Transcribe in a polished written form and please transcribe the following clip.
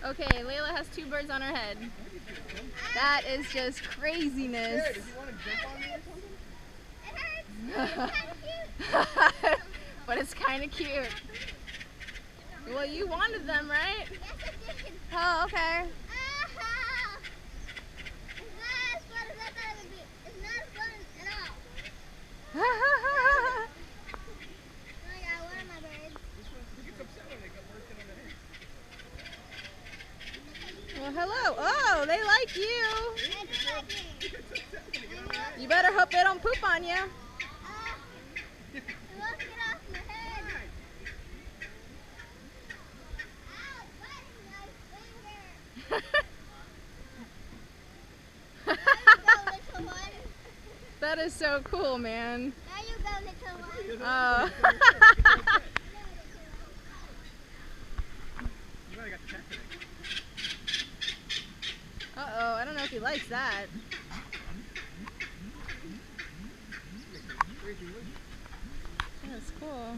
Okay, Layla has 2 birds on her head. That is just craziness. Does he want to jump on me or something? It hurts. But it's kind of cute. Well, you wanted them, right? Yes, I did. Oh, okay. It's not as fun as I thought it would be. It's not fun at all. Oh my god, one of my birds. He gets upset when they come working on the head. Well, hello. Oh, they like you. They do like me. You better hope they don't poop on you. It won't get off my head. Ow, it's biting my finger. There you go, little one. That is so cool, man. There you go, little one. Oh. You might have got the cat today. Uh-oh, I don't know if he likes that. That's cool.